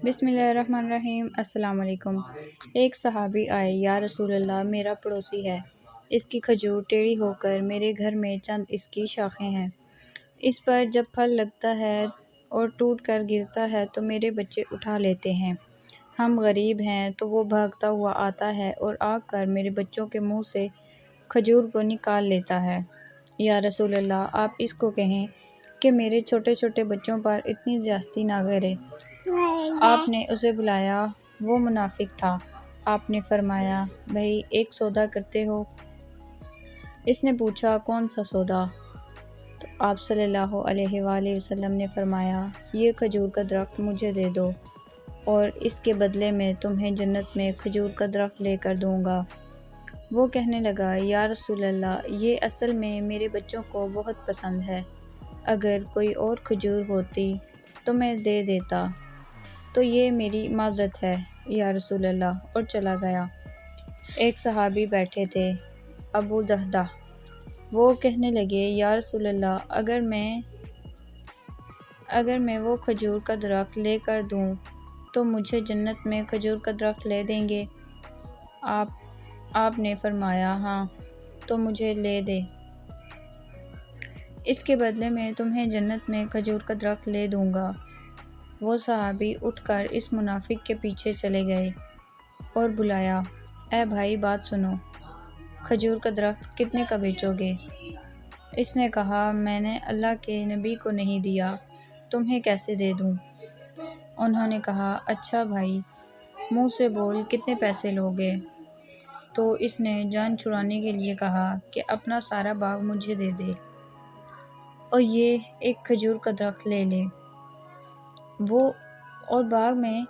बिस्मिल्लाहिर्रहमानिर्रहीम। अस्सलाम वालेकुम। एक सहाबी आए, या रसूल अल्लाह, मेरा पड़ोसी है, इसकी खजूर टेढ़ी होकर मेरे घर में चंद इसकी शाखें हैं। इस पर जब फल लगता है और टूट कर गिरता है तो मेरे बच्चे उठा लेते हैं। हम गरीब हैं तो वो भागता हुआ आता है और आकर मेरे बच्चों के मुंह से खजूर को निकाल लेता है। या रसूल अल्लाह, आप इसको कहें कि मेरे छोटे छोटे बच्चों पर इतनी ज्यादती ना करे। आपने उसे बुलाया, वो मुनाफिक था। आपने फरमाया, भाई एक सौदा करते हो? इसने पूछा, कौन सा सौदा? तो आप सल्लल्लाहु अलैहि वसल्लम ने फरमाया, ये खजूर का दरख्त मुझे दे दो और इसके बदले में तुम्हें जन्नत में खजूर का दरख्त लेकर दूंगा। वो कहने लगा, या रसूल अल्लाह, ये असल में मेरे बच्चों को बहुत पसंद है, अगर कोई और खजूर होती तो मैं दे देता, तो ये मेरी माजरत है या रसूल अल्लाह, और चला गया। एक सहाबी बैठे थे, अबू दहदा। वो कहने लगे, या रसूल अल्लाह, अगर मैं वो खजूर का दरख्त लेकर दूं तो मुझे जन्नत में खजूर का दरख्त ले देंगे? आपने फरमाया, हाँ, तो मुझे ले दे, इसके बदले में तुम्हें जन्नत में खजूर का दरख्त ले दूंगा। वो सहाबी उठकर इस मुनाफिक के पीछे चले गए और बुलाया, ए भाई, बात सुनो, खजूर का दरख्त कितने का बेचोगे? इसने कहा, मैंने अल्लाह के नबी को नहीं दिया, तुम्हें कैसे दे दूं? उन्होंने कहा, अच्छा भाई, मुंह से बोल, कितने पैसे लोगे? तो इसने जान छुड़ाने के लिए कहा कि अपना सारा बाग मुझे दे दे और ये एक खजूर का दरख्त ले ले। वो और बाग में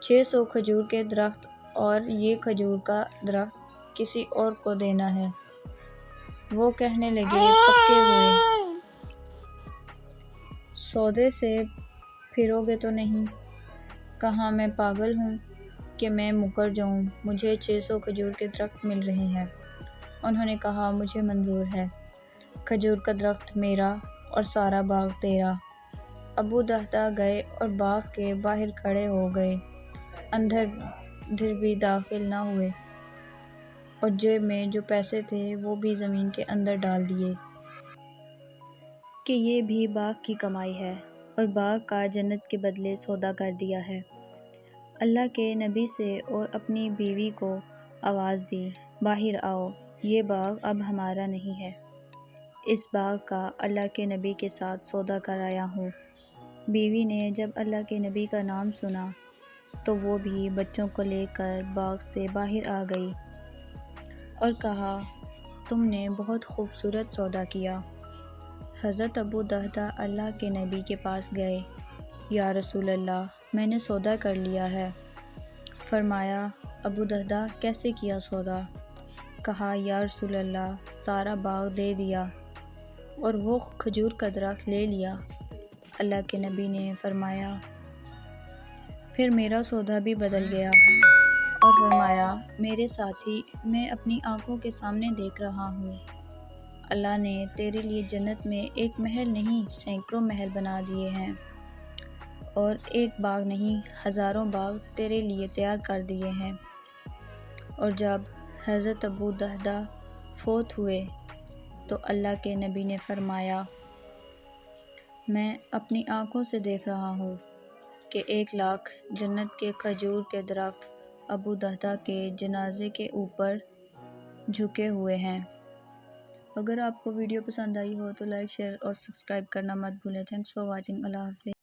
600 खजूर के दरख्त और ये खजूर का दरख्त किसी और को देना है। वो कहने लगे, पक्के हुए सौदे से फिरोगे तो नहीं? कहाँ मैं पागल हूँ कि मैं मुकर जाऊँ? मुझे 600 खजूर के दरख्त मिल रहे हैं। उन्होंने कहा, मुझे मंजूर है, खजूर का दरख्त मेरा और सारा बाग तेरा। अबू दहदा गए और बाग के बाहर खड़े हो गए, अंदर भी दाखिल ना हुए और जेब में जो पैसे थे वो भी ज़मीन के अंदर डाल दिए कि ये भी बाग की कमाई है, और बाग का जन्नत के बदले सौदा कर दिया है। अल्लाह के नबी से और अपनी बीवी को आवाज़ दी, बाहर आओ, ये बाग अब हमारा नहीं है, इस बाग का अल्लाह के नबी के साथ सौदा कराया हूँ। बीवी ने जब अल्लाह के नबी का नाम सुना तो वो भी बच्चों को लेकर बाग से बाहर आ गई और कहा, तुमने बहुत खूबसूरत सौदा किया। हज़रत अबू दहदा अल्लाह के नबी के पास गए, या रसूल अल्लाह, मैंने सौदा कर लिया है। फरमाया, अबू दहदा, कैसे किया सौदा? कहा, या रसूल अल्लाह, सारा बाग दे दिया और वो खजूर का दरख्त ले लिया। अल्लाह के नबी ने फरमाया, फिर मेरा सौदा भी बदल गया, और फरमाया, मेरे साथी, मैं अपनी आंखों के सामने देख रहा हूँ, अल्लाह ने तेरे लिए जन्नत में एक महल नहीं सैकड़ों महल बना दिए हैं, और एक बाग नहीं हज़ारों बाग तेरे लिए तैयार कर दिए हैं। और जब हज़रत अबू दहदा फौत हुए तो अल्लाह के नबी ने फरमाया, मैं अपनी आंखों से देख रहा हूँ कि 1 लाख जन्नत के खजूर के दरख्त अबू दहदा के जनाजे के ऊपर झुके हुए हैं। अगर आपको वीडियो पसंद आई हो तो लाइक, शेयर और सब्सक्राइब करना मत भूलें। Thanks for watching. अल्लाह हाफ़िज़।